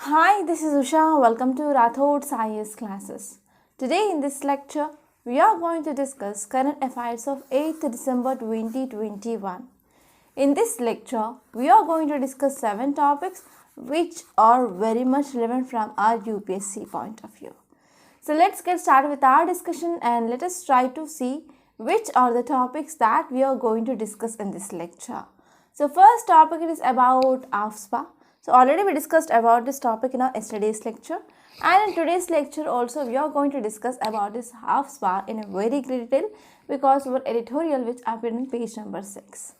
Hi, this is Usha. Welcome to Rathod Science classes. Today in this lecture, we are going to discuss current affairs of 8th December 2021. In this lecture, we are going to discuss 7 topics which are very much relevant from our UPSC point of view. So let's get started with our discussion and let us try to see which are the topics that we are going to discuss in this lecture. So first topic is about AFSPA. So already we discussed about this topic in our yesterday's lecture, and in today's lecture also we are going to discuss about this AFSPA in a very great detail because of our editorial which appeared in page number 6.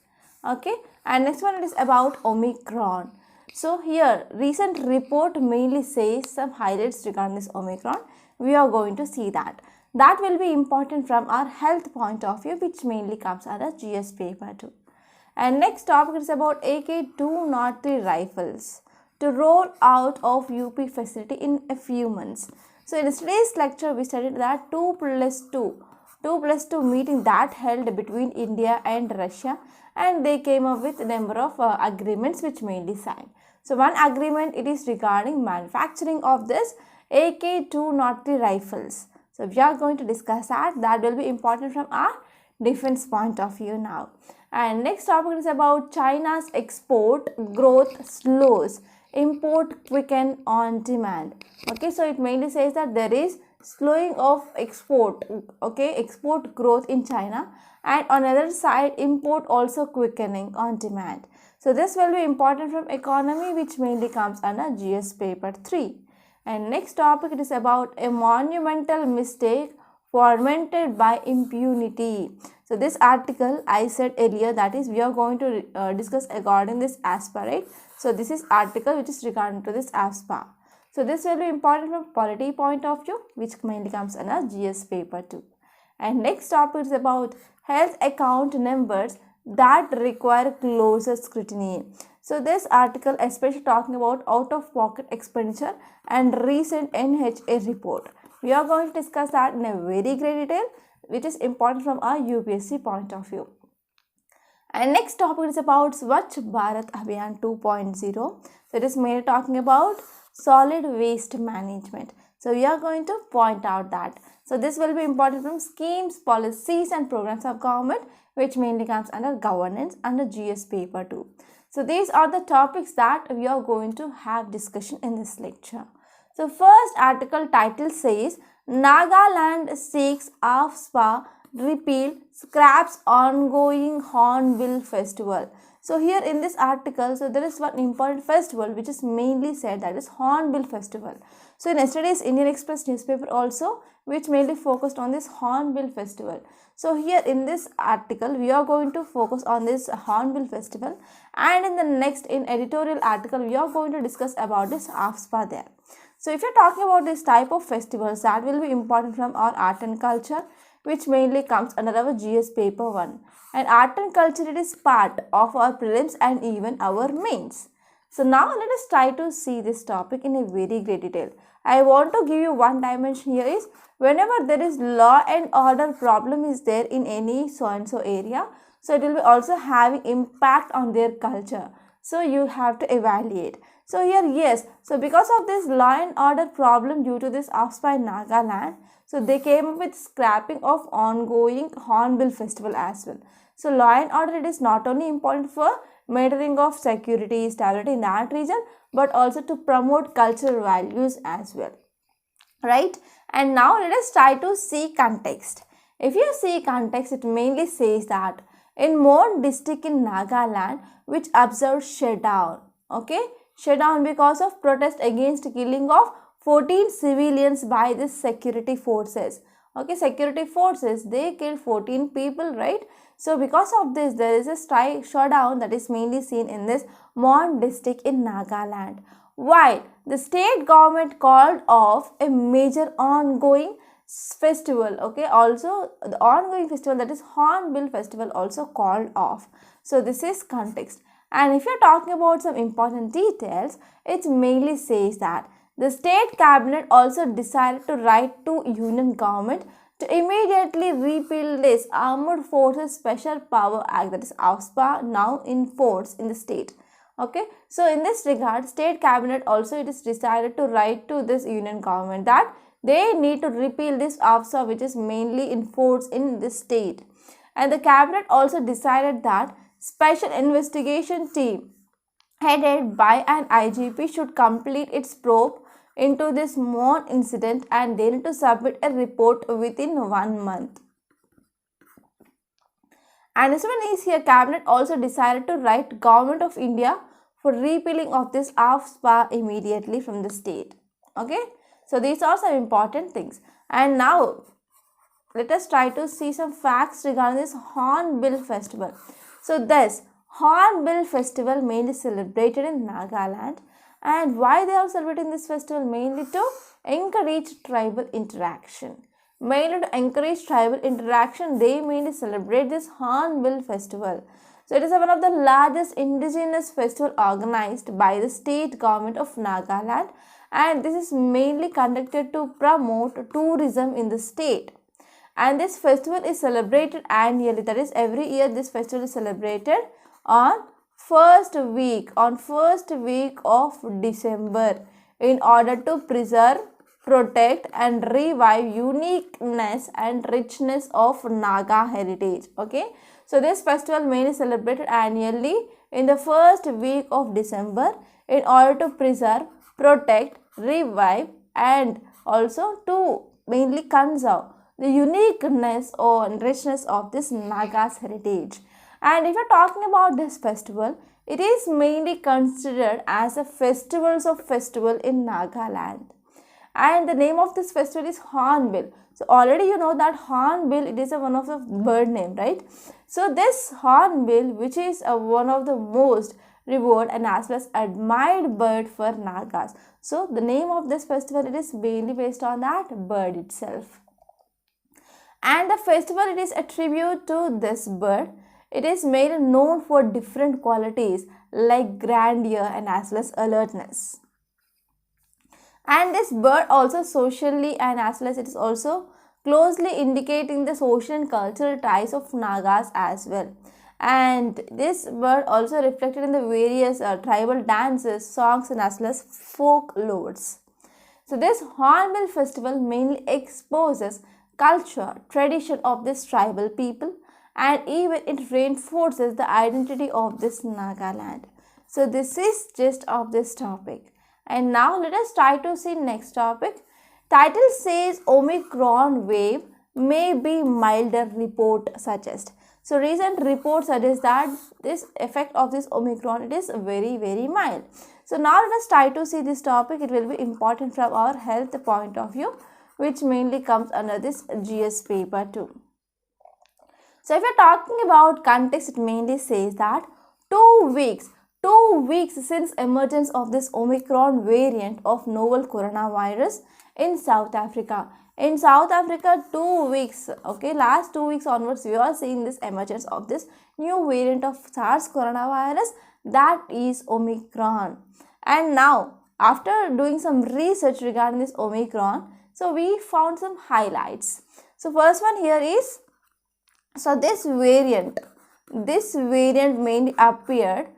Okay, and next one is about Omicron. So here recent report mainly says some highlights regarding this Omicron. We are going to see that. That will be important from our health point of view, which mainly comes under GS paper 2. And next topic is about AK-203 rifles to roll out of UP facility in a few months. So in today's lecture we studied that 2+2 meeting that held between India and Russia, and they came up with a number of agreements which mainly signed. So one agreement, it is regarding manufacturing of this AK-203 rifles. So we are going to discuss that. That will be important from our defense point of view now. And next topic is about China's export growth slows, import quicken on demand. Okay, so it mainly says that there is slowing of export, export growth in China, and on the other side import also quickening on demand. So this will be important from economy, which mainly comes under GS paper 3. And next topic, it is about a monumental mistake fomented by impunity. So this article I said earlier, that is we are going to discuss regarding this ASPA, right? So this is article which is regarding to this ASPA. So this will be important from polity point of view, which mainly comes under GS paper 2. And next topic is about health account numbers that require closer scrutiny. So this article especially talking about out-of-pocket expenditure and recent NHA report. We are going to discuss that in a very great detail, which is important from our UPSC point of view. And next topic is about Swachh Bharat Abhiyan 2.0. So it is mainly talking about solid waste management. So we are going to point out that. So this will be important from schemes, policies and programs of government, which mainly comes under governance under GS paper 2. So these are the topics that we are going to have discussion in this lecture. So first article title says Nagaland seeks AFSPA repeal, scraps ongoing Hornbill Festival. So here in this article, so there is one important festival which is mainly said, that is Hornbill Festival. So in yesterday's Indian Express newspaper also, which mainly focused on this Hornbill Festival. So here in this article, we are going to focus on this Hornbill Festival, and in the next in editorial article, we are going to discuss about this AFSPA there. So if you're talking about this type of festivals, that will be important from our art and culture, which mainly comes under our GS paper 1. And art and culture, it is part of our prelims and even our mains. So now let us try to see this topic in a very great detail. I want to give you one dimension here is, whenever there is law and order problem is there in any so and so area, so it will be also having impact on their culture. So you have to evaluate. So here, yes, so because of this law and order problem due to this AFSPA in Nagaland, so they came up with scrapping of ongoing Hornbill Festival as well. So law and order, it is not only important for maintaining of security, stability in that region, but also to promote cultural values as well. Right? And now let us try to see context. If you see context, it mainly says that in Mon district in Nagaland, which observed shutdown. Okay? Shutdown because of protest against killing of 14 civilians by the security forces. Okay, security forces, they killed 14 people, right? So because of this, there is a strike shutdown that is mainly seen in this Mon district in Nagaland. While the state government called off a major ongoing festival, okay, also the ongoing festival, that is Hornbill Festival, also called off. So this is context. And if you're talking about some important details, it mainly says that the state cabinet also decided to write to union government to immediately repeal this Armed Forces Special Power Act, that is AFSPA, now in force in the state. Okay, so in this regard, state cabinet also it is decided to write to this union government that they need to repeal this AFSA which is mainly enforced in this state. And the cabinet also decided that special investigation team headed by an IGP should complete its probe into this Mon incident and they need to submit a report within 1 month. And this one is here, cabinet also decided to write Government of India for repealing of this AFSPA immediately from the state. Okay, so these are some important things. And now let us try to see some facts regarding this Hornbill Festival. So this Hornbill Festival mainly celebrated in Nagaland, and why they are celebrating this festival? Mainly to encourage tribal interaction. Mainly to encourage tribal interaction, they mainly celebrate this Hornbill Festival. So it is one of the largest indigenous festival organized by the state government of Nagaland, and this is mainly conducted to promote tourism in the state. And this festival is celebrated annually, that is every year this festival is celebrated on first week of December in order to preserve, protect and revive uniqueness and richness of Naga heritage. Okay, so this festival mainly celebrated annually in the first week of December in order to preserve, protect, revive and also to mainly conserve the uniqueness or richness of this Naga's heritage. And if you're talking about this festival, it is mainly considered as a festivals of festival in Nagaland. And the name of this festival is Hornbill. So already you know that Hornbill, it is one of the bird name, right? So this Hornbill, which is one of the most revered and as well as admired bird for Nagas. So the name of this festival, it is mainly based on that bird itself. And the festival, it is a tribute to this bird. It is made known for different qualities like grandeur and as well as alertness. And this bird also socially and as well as it is also closely indicating the social and cultural ties of Nagas as well. And this bird also reflected in the various tribal dances, songs and as well as folklores. So this Hornbill festival mainly exposes culture, tradition of this tribal people, and even it reinforces the identity of this Nagaland. So this is just of this topic. And now let us try to see next topic. Title says Omicron wave may be milder, report suggests. So recent reports suggest that this effect of this Omicron, it is very mild. So now let us try to see this topic. It will be important from our health point of view, which mainly comes under this GS paper too. So if you're talking about context, it mainly says that 2 weeks since emergence of this Omicron variant of novel coronavirus in South Africa. In South Africa, 2 weeks, okay, last 2 weeks onwards, we are seeing this emergence of this new variant of SARS coronavirus, that is Omicron. And now, after doing some research regarding this Omicron, so we found some highlights. So first one here is, so this variant mainly appeared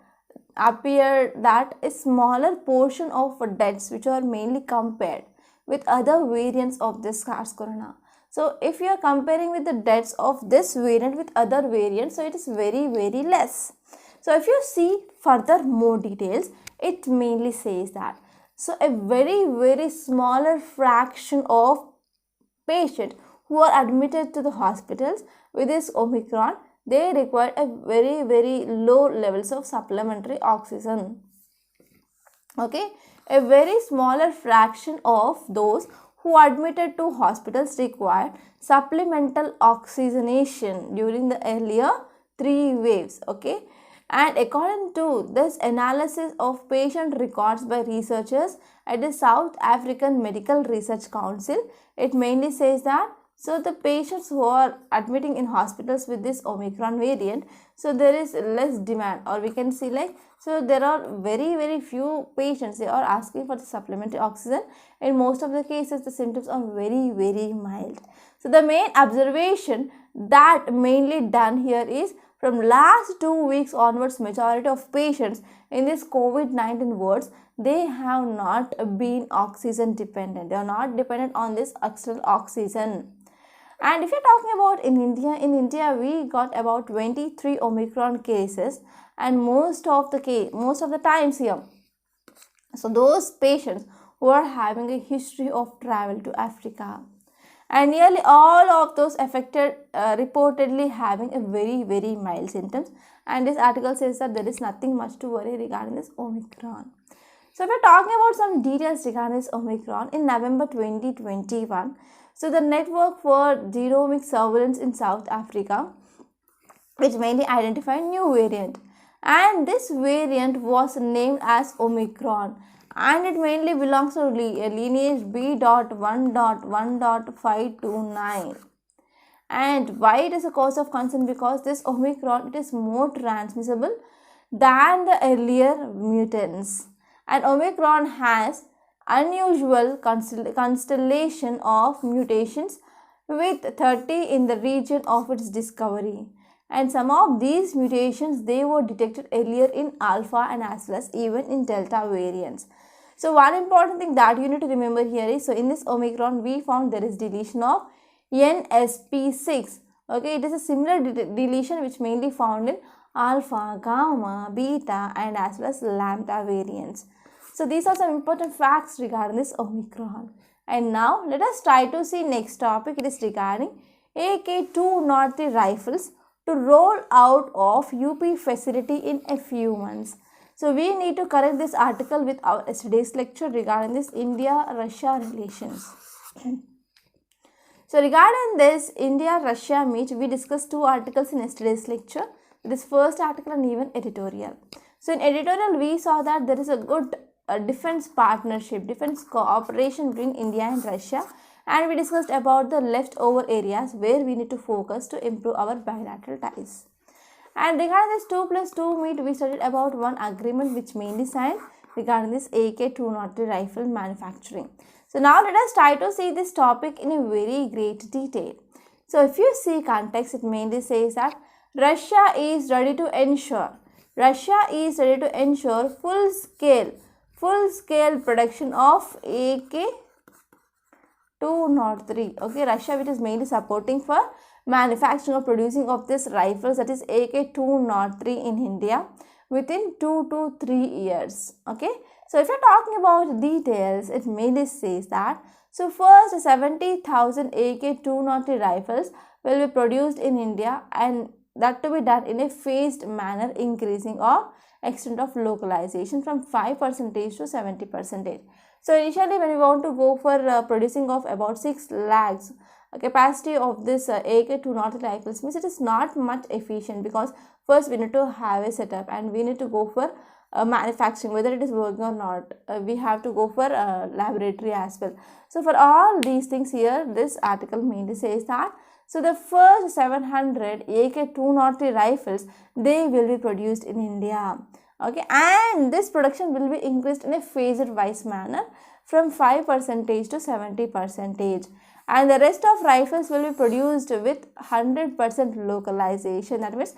that a smaller portion of deaths which are mainly compared with other variants of this SARS corona. So if you are comparing with the deaths of this variant with other variants, so it is very less. So if you see further more details, it mainly says that, so a very smaller fraction of patients who are admitted to the hospitals with this Omicron, they require a very low levels of supplementary oxygen. Okay, a very smaller fraction of those who are admitted to hospitals required supplemental oxygenation during the earlier 3 waves. Okay, and according to this analysis of patient records by researchers at the South African Medical Research Council, it mainly says that, so the patients who are admitting in hospitals with this Omicron variant, so there is less demand, or we can see like, so there are very few patients, they are asking for the supplementary oxygen. In most of the cases, the symptoms are very mild. So the main observation that mainly done here is, from last 2 weeks onwards, majority of patients in this COVID-19 wards, they have not been oxygen dependent. They are not dependent on this external oxygen. And if you're talking about in India we got about 23 Omicron cases, and most of the times here. So those patients who are having a history of travel to Africa, and nearly all of those affected reportedly having a very mild symptoms, and this article says that there is nothing much to worry regarding this Omicron. So we're talking about some details regarding this Omicron. In November 2021, so the network for genomic surveillance in South Africa, which mainly identified new variant, and this variant was named as Omicron, and it mainly belongs to lineage B.1.1.529. And why it is a cause of concern? Because this Omicron, it is more transmissible than the earlier mutants, and Omicron has unusual constellation of mutations with 30 in the region of its discovery, and some of these mutations, they were detected earlier in alpha and as well as even in delta variants. So one important thing that you need to remember here is, so in this Omicron we found there is deletion of NSP6. Okay, it is a similar deletion which mainly found in alpha, gamma, beta and as well as lambda variants. So these are some important facts regarding this Omicron. And now let us try to see next topic. It is regarding AK-203 rifles to roll out of UP facility in a few months. So we need to correct this article with our yesterday's lecture regarding this India-Russia relations. So regarding this India-Russia meet, we discussed two articles in yesterday's lecture. This first article and even editorial. So in editorial, we saw that there is a good defense partnership, defense cooperation between India and Russia, and we discussed about the leftover areas where we need to focus to improve our bilateral ties. And regarding this 2+2 meet, we studied about one agreement which mainly signed regarding this AK-203 rifle manufacturing. So now let us try to see this topic in a very great detail. So if you see context, it mainly says that Russia is ready to ensure full scale production of AK-203. Okay, Russia, which is mainly supporting for manufacturing or producing of this rifles, that is AK-203 in India within 2 to 3 years. Okay, so if you're talking about details, it mainly says that, so first 70,000 AK-203 rifles will be produced in India, and that to be done in a phased manner, increasing or extent of localization from 5% to 70%. So initially when we want to go for producing of about 6 lakhs capacity of this AK-203 rifles, means it is not much efficient, because first we need to have a setup and we need to go for manufacturing, whether it is working or not. We have to go for laboratory as well. So for all these things here, this article mainly says that, so the first 700 AK-203 rifles, they will be produced in India. Okay, and this production will be increased in a phased wise manner from 5% to 70%. And the rest of rifles will be produced with 100% localization. That means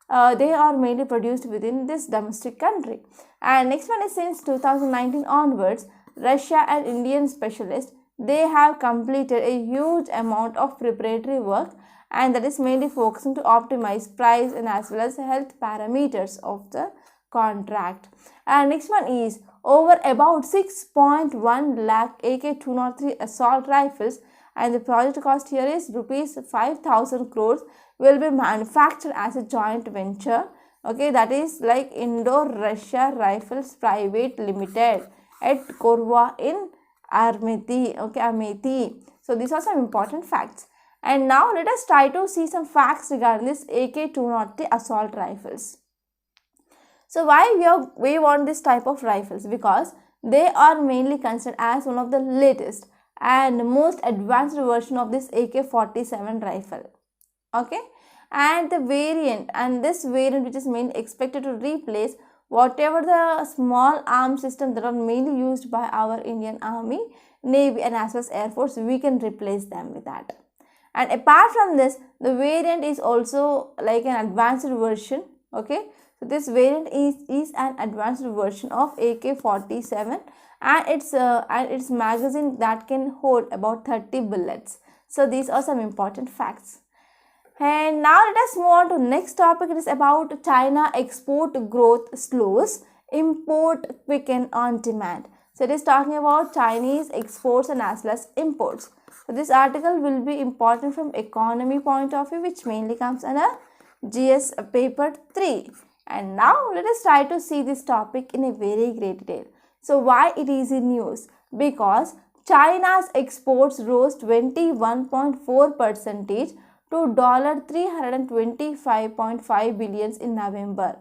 they are mainly produced within this domestic country. And next one is, since 2019 onwards, Russia and Indian specialists, they have completed a huge amount of preparatory work, and that is mainly focusing to optimize price and as well as health parameters of the contract. And next one is, over about 6.1 lakh AK-203 assault rifles, and the project cost here is rupees 5,000 crores, will be manufactured as a joint venture. Okay, that is like Indo-Russia Rifles Private Limited at Korwa in Amethi. Okay, Amethi. So these are some important facts. And now let us try to see some facts regarding this AK-203 assault rifles. So why we want this type of rifles? Because they are mainly considered as one of the latest and most advanced version of this AK-47 rifle. Okay, and the variant, and this variant which is mainly expected to replace whatever the small arms system that are mainly used by our Indian Army, Navy and as well as Air Force, we can replace them with that. And apart from this, the variant is also like an advanced version. Okay, so this variant is an advanced version of AK-47, and its magazine that can hold about 30 bullets. So these are some important facts. And now let us move on to next topic. It is about China export growth slows, import quicken on demand. So it is talking about Chinese exports and as well as imports. So this article will be important from economy point of view, which mainly comes under GS paper 3. And now let us try to see this topic in a very great detail. So why it is in news? Because China's exports rose 21.4% to $325.5 billion in November.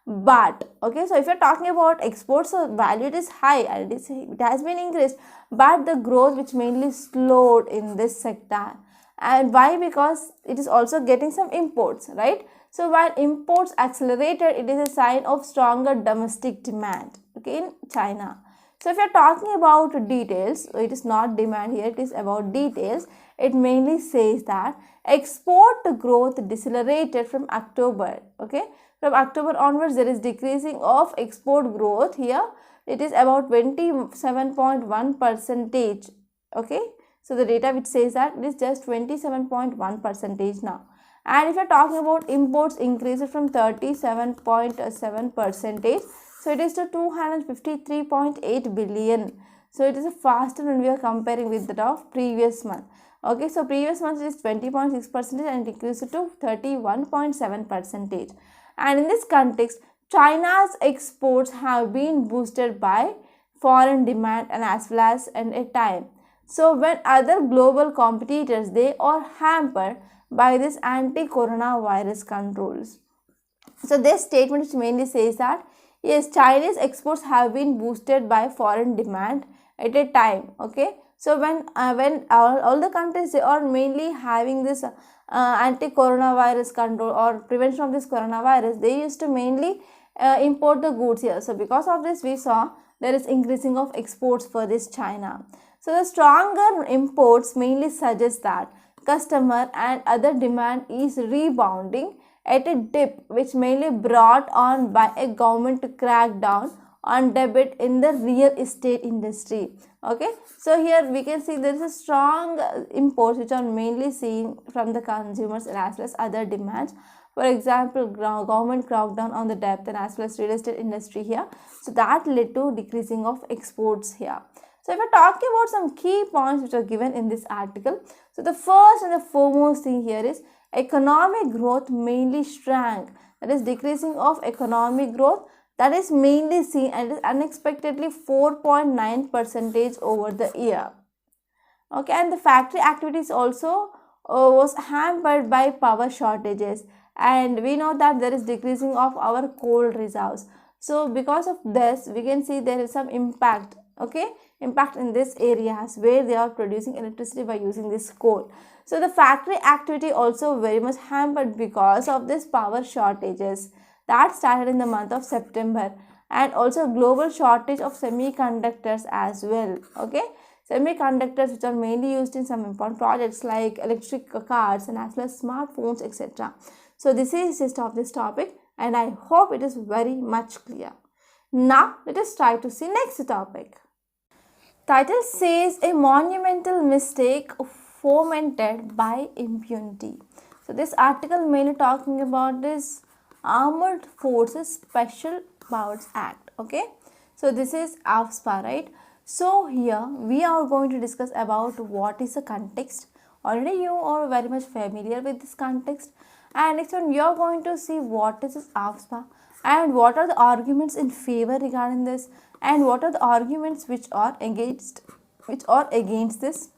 But okay, so if you're talking about exports, so value it is high and it has been increased, but the growth which mainly slowed in this sector. And why? Because it is also getting some imports, right? So while imports accelerated, it is a sign of stronger domestic demand, okay, in China. So if you're talking about details, it is not demand here, it is about details. It mainly says that export growth decelerated from October, okay. From October onwards, there is decreasing of export growth here. It is about 27.1%, okay. So the data which says that it is just 27.1% now. And if you are talking about imports, increases from 37.7%. So it is to 253.8 billion. So it is a faster when we are comparing with that of previous month. Okay, so previous month is 20.6% and increased to 31.7%. And in this context, China's exports have been boosted by foreign demand and as well as at a time. So when other global competitors, they are hampered by this anti-coronavirus controls. So this statement which mainly says that yes, Chinese exports have been boosted by foreign demand at a time. Okay, so when all the countries, they are mainly having this anti-coronavirus control or prevention of this coronavirus, they used to mainly import the goods here. So because of this, we saw there is increasing of exports for this China. So the stronger imports mainly suggest that customer and other demand is rebounding at a dip which mainly brought on by a government crackdown on debit in the real estate industry. Okay, so here we can see there is a strong imports which are mainly seen from the consumers and as well as other demands. For example, government crackdown on the debt and as well as real estate industry here. So that led to decreasing of exports here. So if we're talking about some key points which are given in this article, so the first and the foremost thing here is economic growth mainly shrank. That is decreasing of economic growth, that is mainly seen and is unexpectedly 4.9% over the year. Okay, and the factory activities also was hampered by power shortages, and we know that there is decreasing of our coal reserves. So because of this, we can see there is some impact, okay, impact in this areas where they are producing electricity by using this coal. So the factory activity also very much hampered because of this power shortages that started in the month of September, and also global shortage of semiconductors as well. Okay, semiconductors which are mainly used in some important projects like electric cars and as well as smartphones, etc. So this is just of this topic, and I hope it is very much clear. Now let us try to see next topic. Title says a monumental mistake fomented by impunity. So this article mainly talking about this Armed Forces Special Powers Act. Okay, so this is AFSPA, right? So here we are going to discuss about what is the context. Already you are very much familiar with this context, and next one we are going to see what is this AFSPA and what are the arguments in favor regarding this, and what are the arguments which are against this,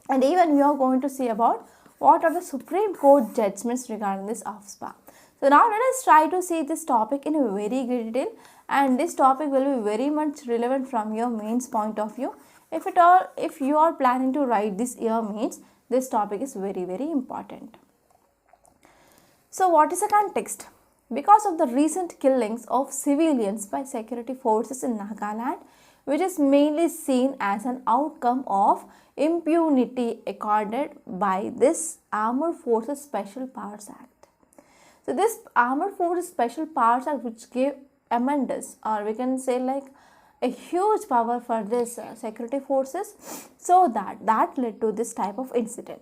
and even we are going to see about what are the Supreme Court judgments regarding this AFSPA. So now let us try to see this topic in a very great detail, and this topic will be very much relevant from your mains point of view. If you are planning to write this year mains, this topic is very important. So what is the context? Because of the recent killings of civilians by security forces in Nagaland, which is mainly seen as an outcome of impunity accorded by this Armed Forces Special Powers Act. So this Armed Forces Special Powers Act, which gave tremendous, or we can say like a huge power for this security forces, so that led to this type of incident.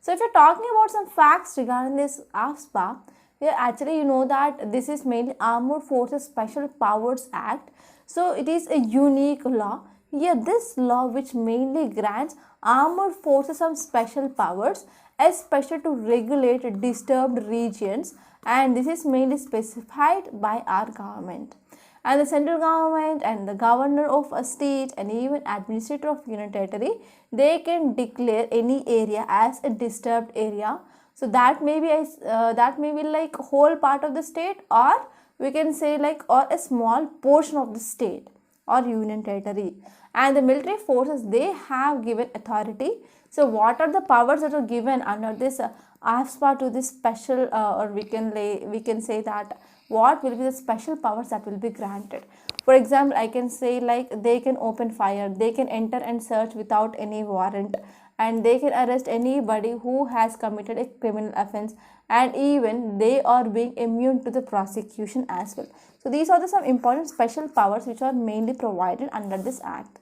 So if you're talking about some facts regarding this AFSPA, here actually you know that this is mainly Armed Forces Special Powers Act. So it is a unique law. Here this law which mainly grants armed forces some special powers, especially to regulate disturbed regions, and this is mainly specified by our government. And the central government and the governor of a state and even administrator of union territory, they can declare any area as a disturbed area. So that may be like whole part of the state, or we can say like or a small portion of the state or union territory. And the military forces, they have given authority. So what are the powers that are given under this AFSPA to this special or we can say that what will be the special powers that will be granted. For example, I can say like they can open fire, they can enter and search without any warrant, and they can arrest anybody who has committed a criminal offense, and even they are being immune to the prosecution as well. So these are some important special powers which are mainly provided under this act.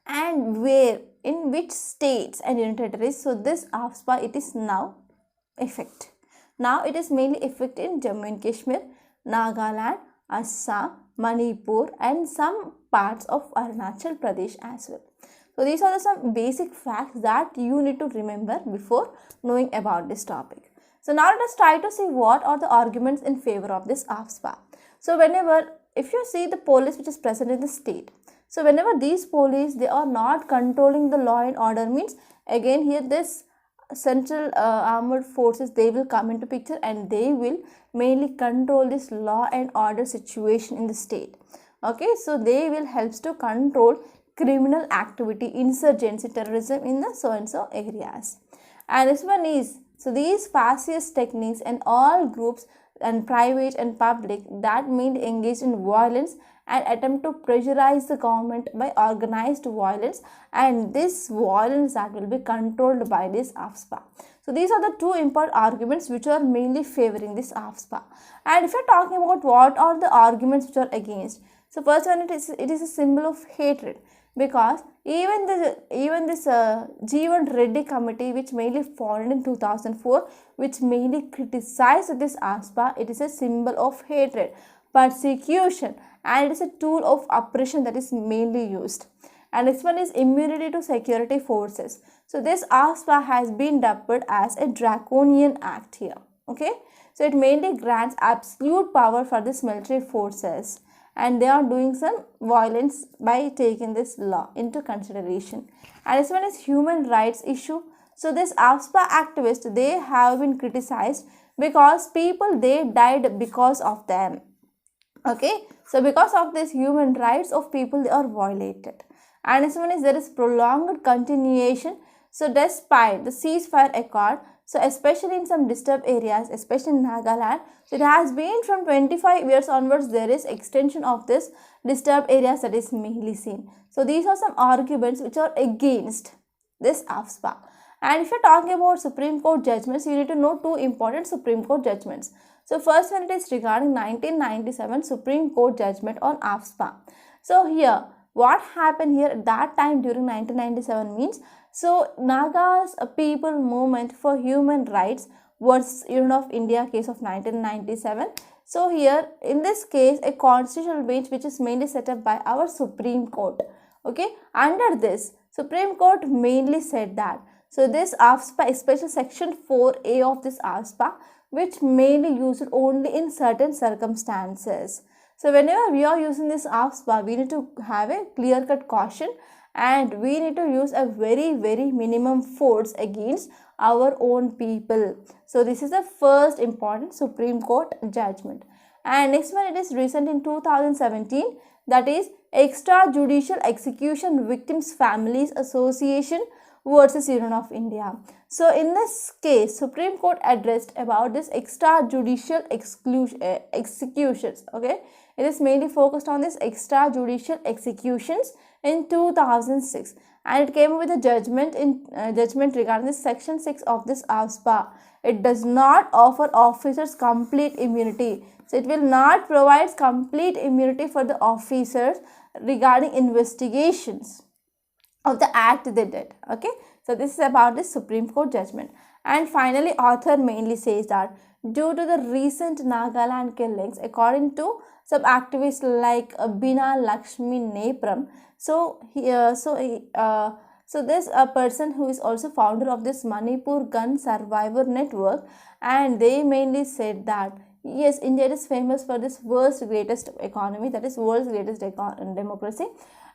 And where, in which states and union territories, so this AFSPA, it is now effect. Now it is mainly effect in Jammu and Kashmir, Nagaland, Assam, Manipur, and some parts of Arunachal Pradesh as well. So these are some basic facts that you need to remember before knowing about this topic. So now let us try to see what are the arguments in favor of this AFSPA. So if you see the police which is present in the state, so whenever these police, they are not controlling the law and order, means again here this central armed forces, they will come into picture and they will mainly control this law and order situation in the state. Okay, so they will help to control criminal activity, insurgency, terrorism in the so and so areas. And this one is, so these fascist techniques and all groups and private and public that mean engaged in violence and attempt to pressurize the government by organized violence, and this violence that will be controlled by this AFSPA. So these are the two important arguments which are mainly favoring this AFSPA. And if you're talking about what are the arguments which are against, so first one, it is a symbol of hatred, because even this Jeevan Reddy committee, which mainly formed in 2004, which mainly criticized this AFSPA, it is a symbol of hatred, persecution, and it is a tool of oppression that is mainly used. And next one is immunity to security forces. So this AFSPA has been dubbed as a draconian act here. Okay, so it mainly grants absolute power for this military forces, and they are doing some violence by taking this law into consideration. And this one is human rights issue. So this AFSPA activists, they have been criticized because people, they died because of them. Okay, so because of this, human rights of people, they are violated. And this one is there is prolonged continuation. So despite the ceasefire accord, so especially in some disturbed areas, especially in Nagaland, it has been from 25 years onwards, there is extension of this disturbed areas that is mainly seen. So these are some arguments which are against this AFSPA. And if you're talking about Supreme Court judgments, you need to know two important Supreme Court judgments. So first one, it is regarding 1997 Supreme Court judgment on AFSPA. So here, what happened here at that time during 1997 means, so Naga's people movement for human rights versus Union of India case of 1997. So here in this case, a constitutional bench which is mainly set up by our Supreme Court. Okay, under this Supreme Court mainly said that, so this AFSPA, especially section 4A of this AFSPA, which mainly used only in certain circumstances. So whenever we are using this AFSPA, we need to have a clear-cut caution, and we need to use a very minimum force against our own people. So this is the first important Supreme Court judgment. And next one, it is recent in 2017, that is Extrajudicial Execution Victims Families Association versus Union of India. So in this case, Supreme Court addressed about this extrajudicial executions. Okay, it is mainly focused on this extrajudicial executions in 2006, and it came with a judgment regarding this section 6 of this AFSPA. It does not offer officers complete immunity. So it will not provide complete immunity for the officers regarding investigations of the act they did. Okay, so this is about the Supreme Court judgment. And finally, author mainly says that due to the recent Nagaland killings, according to some activists like Bina Lakshmi Nepram, so this a person who is also founder of this Manipur Gun Survivor Network, and they mainly said that yes, India is famous for this world's greatest economy, that is world's greatest democracy,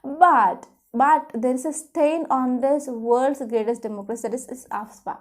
but there is a stain on this world's greatest democracy, that is AFSPA.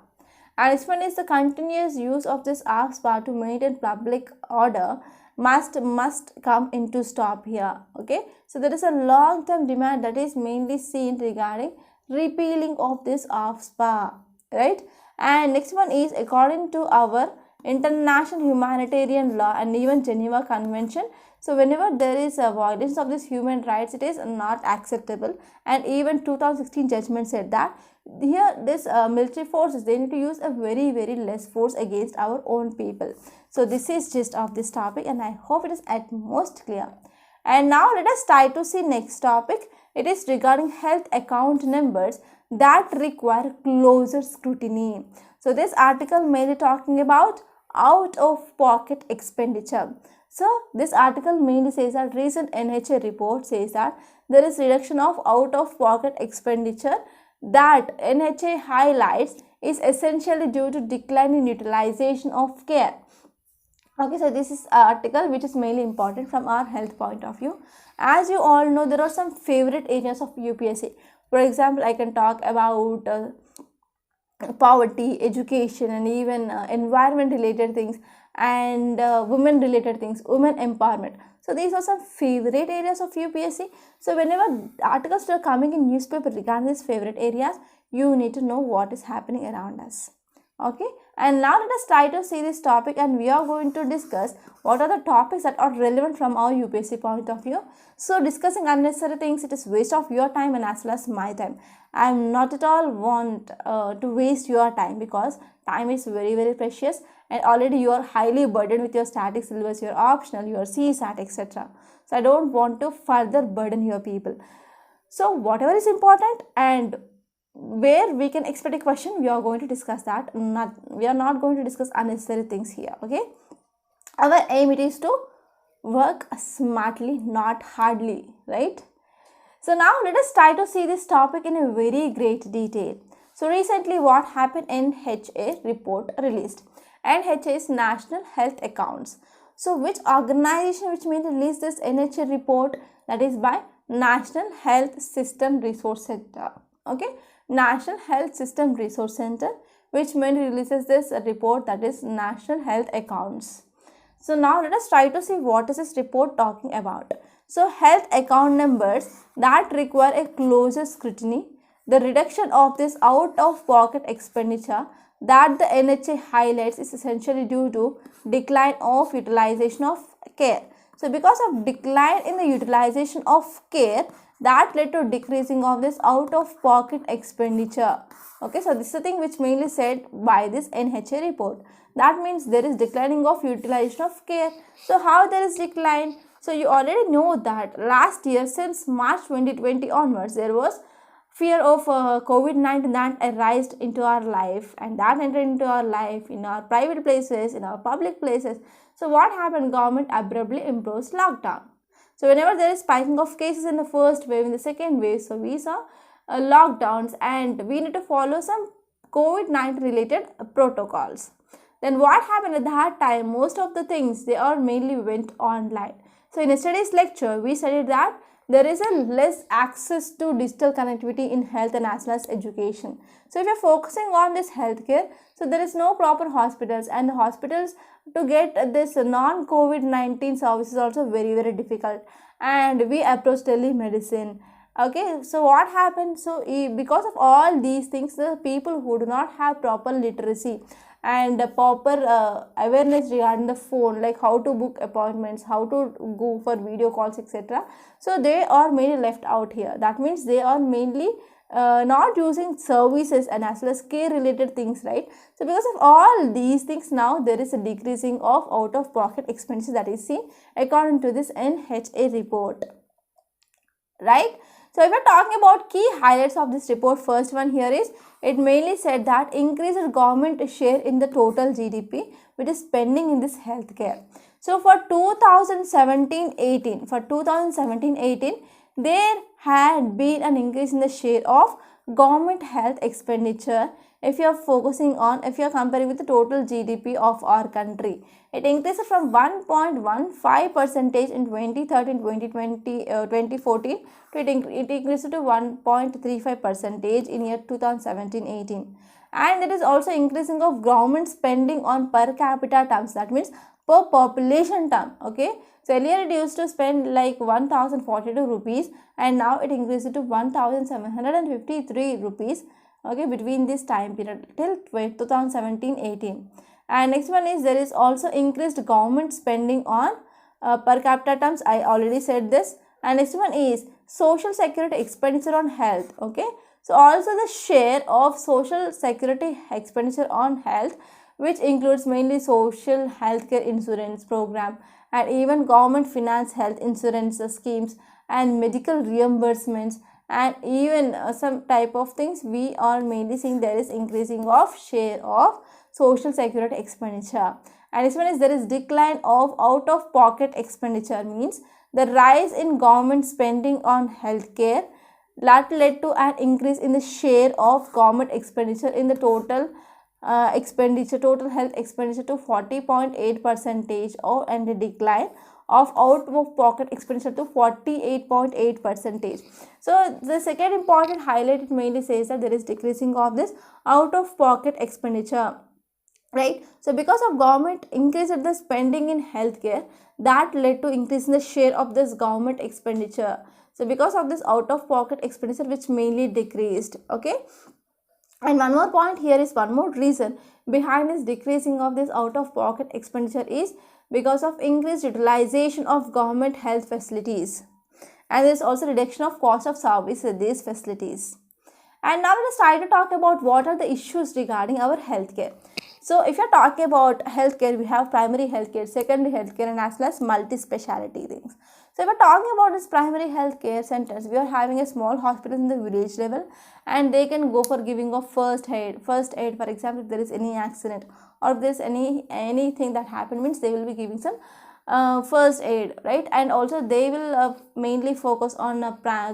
And this one is the continuous use of this AFSPA to maintain public order must come into stop here. Okay, so there is a long term demand that is mainly seen regarding repealing of this AFSPA, right? And next one is according to our international humanitarian law and even Geneva Convention. So whenever there is a violation of this human rights, it is not acceptable. And even 2016 judgment said that here this military forces, they need to use a very less force against our own people. So this is gist of this topic, and I hope it is at most clear. And now let us try to see next topic. It is regarding health account numbers that require closer scrutiny. So this article mainly talking about out of pocket expenditure. So this article mainly says that recent NHA report says that there is reduction of out of pocket expenditure that NHA highlights is essentially due to decline in utilization of care. Okay, so this is an article which is mainly important from our health point of view. As you all know, there are some favorite areas of UPSC. For example, I can talk about poverty, education, and even environment related things, and women related things, women empowerment. So these are some favorite areas of UPSC. So whenever articles are coming in newspaper regarding these favorite areas, you need to know what is happening around us. Okay, and now let us try to see this topic, and we are going to discuss what are the topics that are relevant from our UPSC point of view. So discussing unnecessary things, it is waste of your time and as well as my time. I am not at all want to waste your time, because time is very precious, and already you are highly burdened with your static syllabus, your optional, your CSAT, etc. So I don't want to further burden your people. So whatever is important and where we can expect a question, we are going to discuss that. We are not going to discuss unnecessary things here. Okay, our aim it is to work smartly, not hardly, right? So now let us try to see this topic in a very great detail. So recently what happened, NHA report released. NHA is National Health Accounts. So which organization which may release this NHA report? That is by National Health System Resource Center. Okay, National Health System Resource Center, which mainly releases this report, that is National Health Accounts. So now let us try to see what is this report talking about. So health account numbers that require a closer scrutiny, the reduction of this out of pocket expenditure that the NHA highlights is essentially due to decline of utilization of care. So because of decline in the utilization of care, that led to decreasing of this out of pocket expenditure. Okay, so this is the thing which mainly said by this NHA report. That means there is declining of utilization of care. So how there is decline? So you already know that last year, since March 2020 onwards, there was fear of COVID-19 that arose into our life, and that entered into our life in our private places, in our public places. So what happened? Government abruptly imposed lockdown. So whenever there is spiking of cases in the first wave, in the second wave, so we saw lockdowns, and we need to follow some COVID-19 related protocols. Then what happened at that time? Most of the things, they are mainly went online. So in yesterday's lecture, we studied that there is a less access to digital connectivity in health and as well as education. So if you're focusing on this healthcare, so there is no proper hospitals, and the hospitals to get this non-COVID-19 services also very difficult, and we approach telemedicine. Okay, so what happens? So because of all these things, the people who do not have proper literacy and proper awareness regarding the phone, like how to book appointments, how to go for video calls, etc. So they are mainly left out here. That means they are mainly not using services and as well as care related things, right? So because of all these things, now there is a decreasing of out of pocket expenses that is seen according to this NHA report, right? So if we're talking about key highlights of this report, first one here is, it mainly said that increased government share in the total GDP which is spending in this healthcare. So for 2017-18, there had been an increase in the share of government health expenditure. If you are comparing with the total GDP of our country, it increased from 1.15 percentage in 2014 to it increased to 1.35 percentage in year 2017-18, and there is also increasing of government spending on per capita terms, that means per population term. Okay, so earlier it used to spend like 1042 rupees and now it increased to 1753 rupees, okay, between this time period till 2017-18. And next one is, there is also increased government spending on per capita terms. I already said this. And next one is social security expenditure on health. Okay, so also the share of social security expenditure on health, which includes mainly social healthcare insurance program and even government finance health insurance schemes and medical reimbursements and even some type of things, we are mainly seeing there is increasing of share of social security expenditure. And this one is, there is decline of out of pocket expenditure, means the rise in government spending on healthcare that led to an increase in the share of government expenditure in the total total health expenditure to 40.8 percentage, and a decline of out of pocket expenditure to 48.8 percentage. So the second important highlight, it mainly says that there is decreasing of this out of pocket expenditure, right? So because of government increased the spending in healthcare, that led to increase in the share of this government expenditure. So because of this out of pocket expenditure, which mainly decreased. Okay, and one more point here is, one more reason behind this decreasing of this out of pocket expenditure is because of increased utilization of government health facilities, and there is also reduction of cost of service in these facilities. And now let us try to talk about what are the issues regarding our healthcare. So if you are talking about healthcare, we have primary healthcare, secondary healthcare, and as well as multi-speciality things. So if we are talking about this primary healthcare centers, we are having a small hospital in the village level, and they can go for giving of first aid. For example, if there is any accident or if there is anything that happened, means they will be giving some first aid, right? And also they will mainly focus on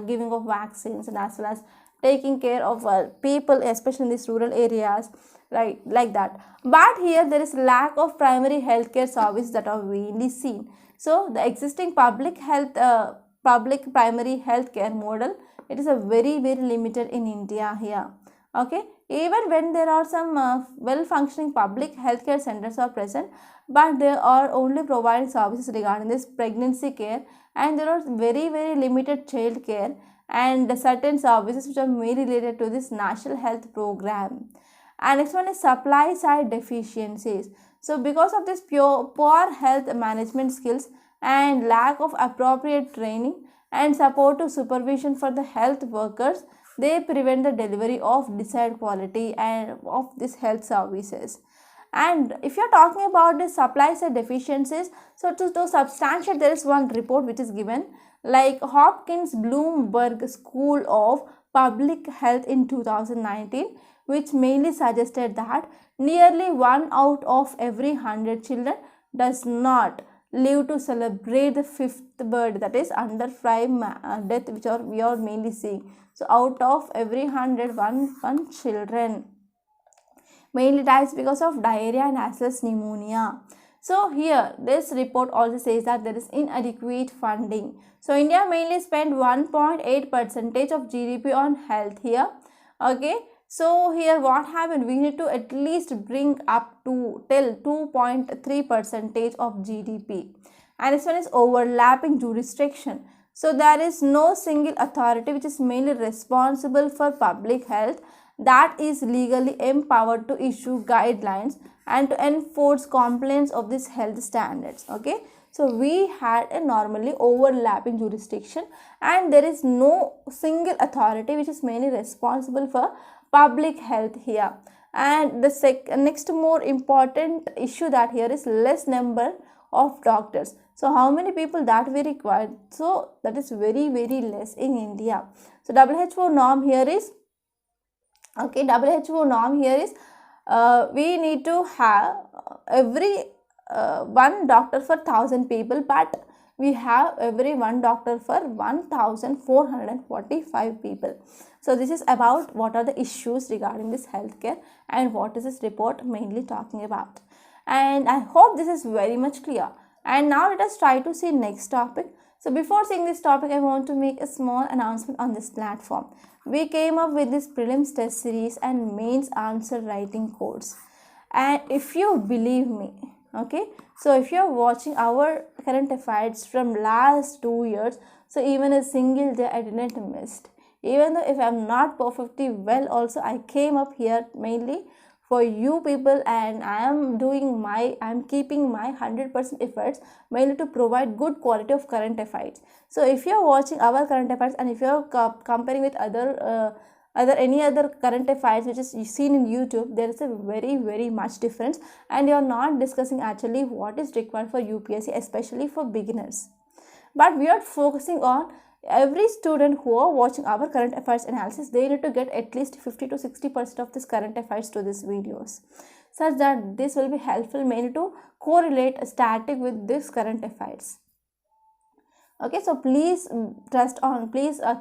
giving of vaccines and as well as taking care of people, especially in these rural areas, right, like that. But here there is lack of primary healthcare services that are mainly seen. So the existing public primary healthcare model, it is a very limited in India here. Okay, even when there are some well functioning public healthcare centers are present, but they are only providing services regarding this pregnancy care, and there are very limited child care and certain services which are mainly related to this national health program. And next one is supply side deficiencies. So because of this poor health management skills and lack of appropriate training and supportive supervision for the health workers, they prevent the delivery of desired quality and of these health services. And if you are talking about the supply side deficiencies, so to substantiate, there is one report which is given, like Hopkins Bloomberg School of Public Health in 2019, which mainly suggested that nearly 1 out of every 100 children does not live to celebrate the 5th birthday, that is under 5 death, which we are mainly seeing. So out of every 100, one children mainly dies because of diarrhea and as well as pneumonia. So here this report also says that there is inadequate funding. So India mainly spent 1.8 percentage of GDP on health here. Okay, so here what happened, we need to at least bring up to till 2.3 percentage of GDP. And this one is overlapping jurisdiction. So there is no single authority which is mainly responsible for public health, that is legally empowered to issue guidelines and to enforce compliance of these health standards. Okay, so we had a normally overlapping jurisdiction, and there is no single authority which is mainly responsible for public health here. And the next more important issue that here is less number of doctors. So how many people that we require? So that is very less in India. So WHO norm here is, okay, WHO norm here is we need to have every one doctor for 1000 people, but we have every one doctor for 1445 people. So this is about what are the issues regarding this healthcare and what is this report mainly talking about. And I hope this is very much clear. And now let us try to see next topic. So before seeing this topic, I want to make a small announcement on this platform. We came up with this prelims test series and mains answer writing course. And if you believe me, okay, so if you are watching our current affairs from last 2 years, so even a single day I didn't missed. Even though if I am not perfectly well also, I came up here mainly for you people, and I am keeping my 100% efforts mainly to provide good quality of current affairs. So if you are watching our current affairs and if you are comparing with any other current affairs which is seen in YouTube, there is a very much difference, and you are not discussing actually what is required for UPSC, especially for beginners. But we are focusing on every student who are watching our current affairs analysis. They need to get at least 50 to 60% of this current affairs to these videos, such that this will be helpful mainly to correlate static with this current affairs. Okay, so please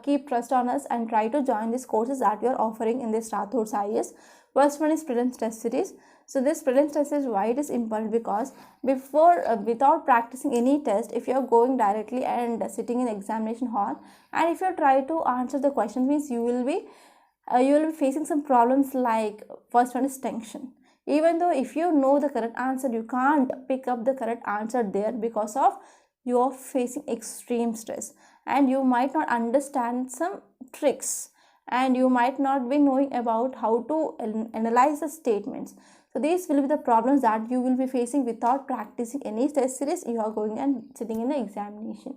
keep trust on us and try to join these courses that we are offering in this Rathod IAS. First one is prelims test series. So this prelims test series, why it is important? Because without practicing any test, if you are going directly and sitting in examination hall, and if you try to answer the question, means you will be facing some problems. Like first one is tension. Even though if you know the correct answer, you can't pick up the correct answer there because of you are facing extreme stress, and you might not understand some tricks, and you might not be knowing about how to analyze the statements. So these will be the problems that you will be facing without practicing any test series. You are going and sitting in the examination.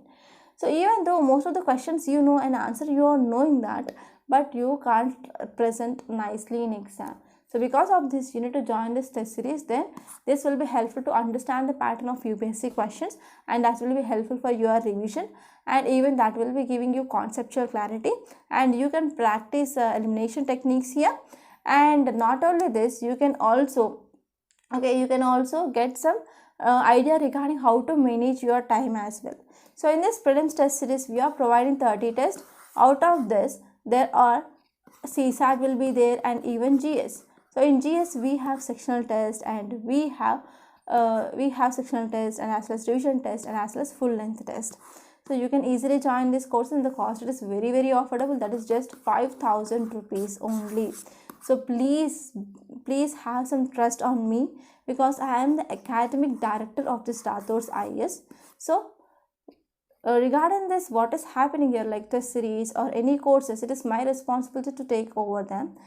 So even though most of the questions you know and answer, you are knowing that, but you can't present nicely in exam. So because of this, you need to join this test series. Then this will be helpful to understand the pattern of UPSC questions, and that will be helpful for your revision, and even that will be giving you conceptual clarity, and you can practice elimination techniques here. And not only this, you can also get some idea regarding how to manage your time as well. So in this prelims test series, we are providing 30 tests. Out of this, there are CSAT will be there, and even GS. So in GS we have sectional test, and we have sectional test, and as well as revision test, and as well as full length test. So you can easily join this course, and the cost it is very affordable. That is just 5,000 rupees only. So please have some trust on me, because I am the academic director of this Rathod's IAS. So regarding this, what is happening here, like test series or any courses, it is my responsibility to take over them,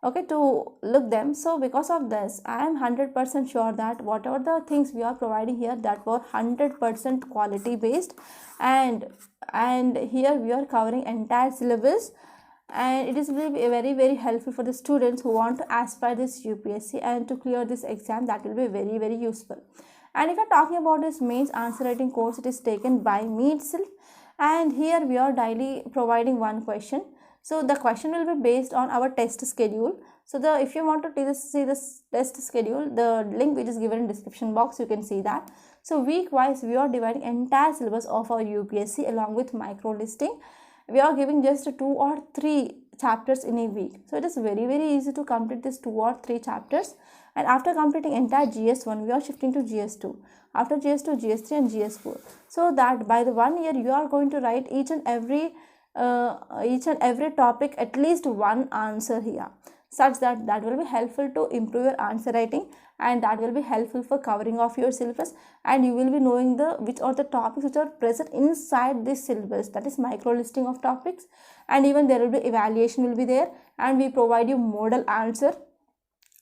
okay, to look them. So because of this, I am 100% sure that whatever the things we are providing here, that were 100% quality based, and here we are covering entire syllabus, and it is will be very helpful for the students who want to aspire this UPSC and to clear this exam. That will be very useful. And if you are talking about this mains answer writing course, it is taken by me itself, and here we are daily providing one question. So the question will be based on our test schedule. So if you want to see this test schedule, the link which is given in description box, you can see that. So week wise, we are dividing entire syllabus of our UPSC along with micro listing. We are giving just 2 or 3 chapters in a week. So it is very easy to complete this 2 or 3 chapters. And after completing entire GS1, we are shifting to GS2. After GS2, GS3 and GS4. So that by the 1 year, you are going to write each and every topic at least one answer here. such that will be helpful to improve your answer writing, and that will be helpful for covering of your syllabus, and you will be knowing which are the topics which are present inside this syllabus, that is micro listing of topics. And even there will be evaluation will be there, and we provide you model answer,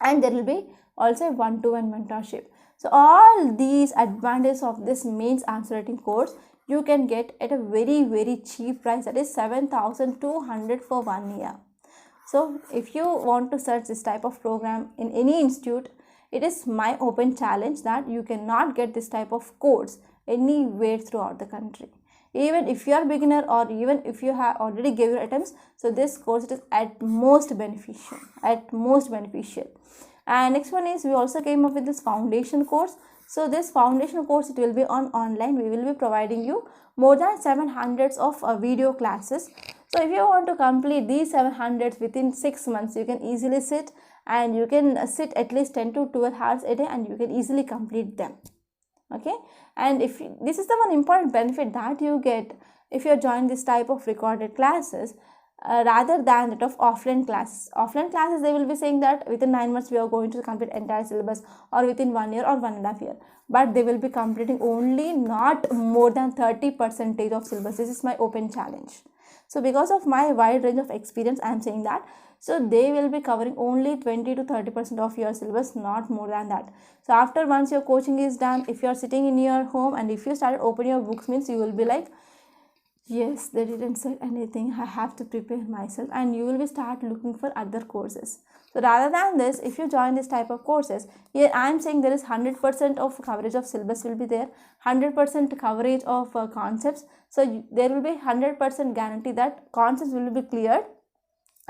and there will be also a one-to-one mentorship. So all these advantages of this mains answer writing course you can get at a very cheap price, that is 7,200 for 1 year. So if you want to search this type of program in any institute, it is my open challenge that you cannot get this type of course anywhere throughout the country. Even if you are beginner, or even if you have already gave your attempts, so this course is at most beneficial, And next one is, we also came up with this foundation course. So this foundation course, it will be on online. We will be providing you more than 700 of video classes. So if you want to complete these 700 within 6 months, you can easily sit, and you can sit at least 10 to 12 hours a day, and you can easily complete them. Okay, and if this is the one important benefit that you get if you join this type of recorded classes, rather than that of offline classes. Offline classes, they will be saying that within 9 months we are going to complete entire syllabus, or within 1 year or 1.5 years, but they will be completing only not more than 30% of syllabus. This is my open challenge. So because of my wide range of experience, I am saying that. So they will be covering only 20 to 30% of your syllabus, not more than that. So after once your coaching is done, if you are sitting in your home and if you start opening your books, means you will be like, yes, they didn't say anything, I have to prepare myself, and you will be start looking for other courses. So rather than this, if you join this type of courses, here I am saying there is 100% of coverage of syllabus will be there, 100% coverage of concepts. So there will be 100% guarantee that concepts will be cleared,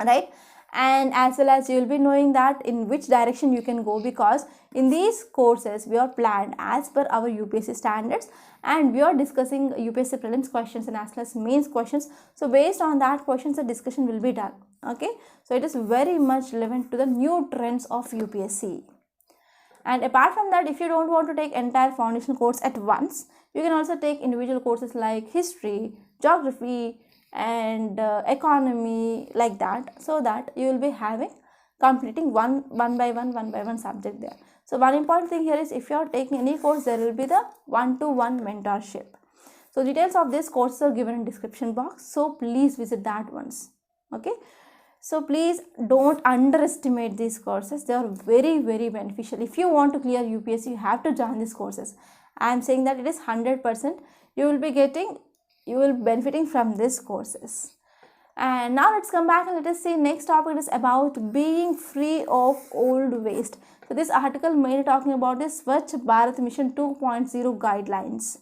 right? And as well as you will be knowing that in which direction you can go, because in these courses we are planned as per our UPSC standards, and we are discussing UPSC prelims questions and as well as mains questions. So based on that questions, the discussion will be done. Okay, so it is very much relevant to the new trends of UPSC. And apart from that, if you don't want to take entire foundation course at once, you can also take individual courses like history, geography, and economy, like that, so that you will be having completing one by one subject there. So one important thing here is, if you are taking any course, there will be the one-to-one mentorship. So details of this course are given in description box, so please visit that once. Okay, so please don't underestimate these courses. They are very beneficial. If you want to clear UPSC, you have to join these courses. I am saying that it is 100%. You will be benefiting from these courses. And now let's come back and let us see next topic is about being free of old waste. So this article mainly talking about this Swachh Bharat Mission 2.0 guidelines.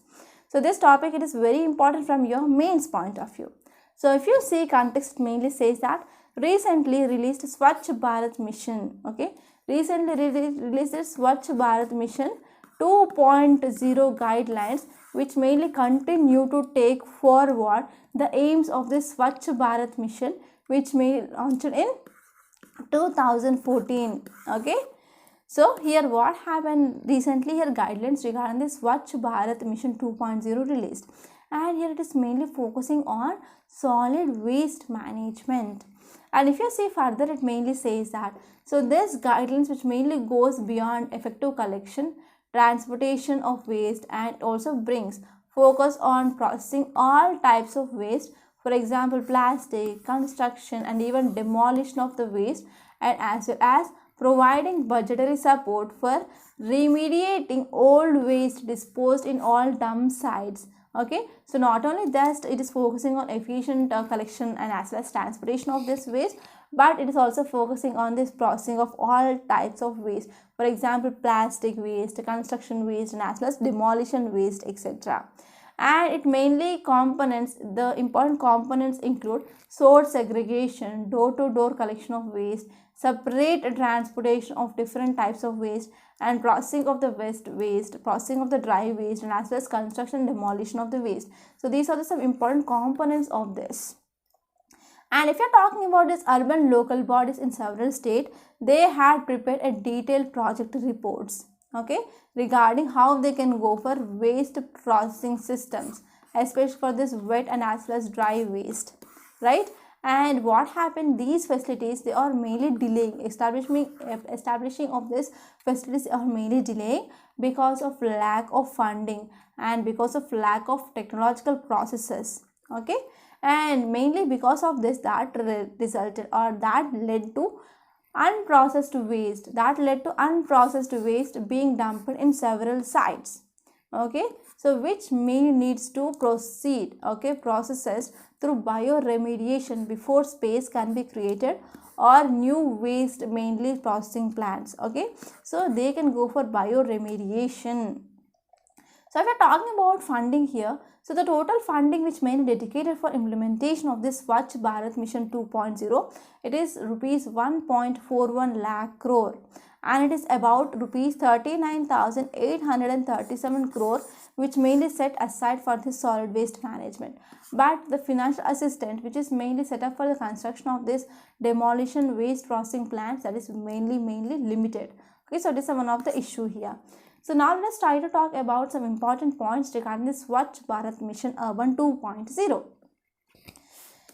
So this topic, it is very important from your mains point of view. So if you see context, mainly says that recently released Swachh Bharat Mission, okay, recently released Swachh Bharat Mission 2.0 guidelines, which mainly continue to take forward the aims of this Swachh Bharat Mission, which may launched in 2014. Okay, so here what happened recently, here guidelines regarding this Swachh Bharat Mission 2.0 released, and here it is mainly focusing on solid waste management. And if you see further, it mainly says that, so this guidelines which mainly goes beyond effective collection, transportation of waste, and also brings focus on processing all types of waste, for example plastic, construction, and even demolition of the waste, and as well as providing budgetary support for remediating old waste disposed in all dump sites. Okay, so not only that, it is focusing on efficient collection and as well as transportation of this waste, but it is also focusing on this processing of all types of waste, for example plastic waste, construction waste, and as well as demolition waste, etc. And it mainly components, the important components include source segregation, door-to-door collection of waste, separate transportation of different types of waste, and processing of the waste, processing of the dry waste, and as well as construction and demolition of the waste. So these are some important components of this. And if you're talking about this urban local bodies in several states, they had prepared a detailed project reports, okay, regarding how they can go for waste processing systems, especially for this wet and as well as dry waste, right? And what happened, these facilities, they are mainly delaying establishing of these facilities are mainly delaying because of lack of funding and because of lack of technological processes. Okay, and mainly because of this, that resulted or that led to unprocessed waste being dumped in several sites. Okay, so which may needs to proceed, okay, processes through bioremediation before space can be created or new waste mainly processing plants. Okay, so they can go for bioremediation. So if we're talking about funding here, so the total funding which mainly dedicated for implementation of this Swachh Bharat Mission 2.0, it is rupees 1.41 lakh crore, and it is about rupees 39,837 crore which mainly set aside for the solid waste management. But the financial assistance which is mainly set up for the construction of this demolition waste processing plants, that is mainly limited. Okay, so this is one of the issue here. So now let us try to talk about some important points regarding the Swachh Bharat Mission Urban 2.0.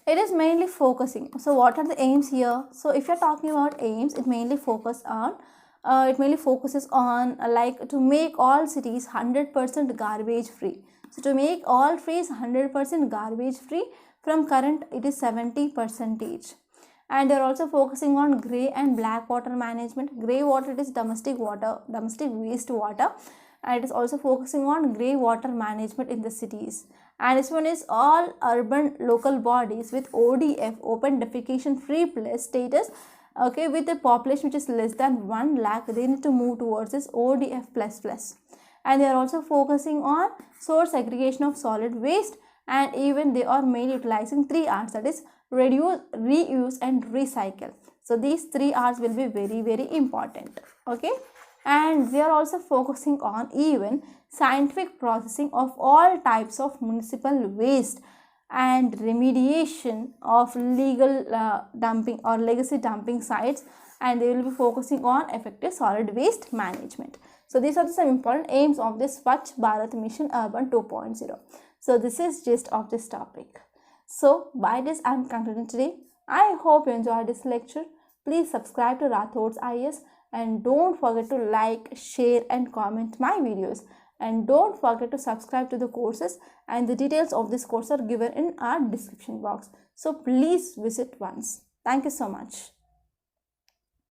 It is mainly focusing. So what are the aims here? So if you are talking about aims, it mainly focuses on like to make all cities 100% garbage free. So to make all cities 100% garbage free, from current it is 70%. And they are also focusing on grey and black water management. Grey water, it is domestic waste water, and it is also focusing on grey water management in the cities. And this one is all urban local bodies with ODF, open defecation free place status. Okay, with a population which is less than 1 lakh, they need to move towards this ODF plus. And they are also focusing on source segregation of solid waste, and even they are mainly utilizing 3 R's, that is reduce, reuse and recycle. So these 3 R's will be very important. Okay, and they are also focusing on even scientific processing of all types of municipal waste and remediation of legal dumping or legacy dumping sites, and they will be focusing on effective solid waste management. So these are some important aims of this Swachh Bharat Mission Urban 2.0. So this is gist of this topic. So by this I am concluding today. I hope you enjoyed this lecture. Please subscribe to Rathod's IAS and don't forget to like, share and comment my videos. And don't forget to subscribe to the courses, and the details of this course are given in our description box. So please visit once. Thank you so much.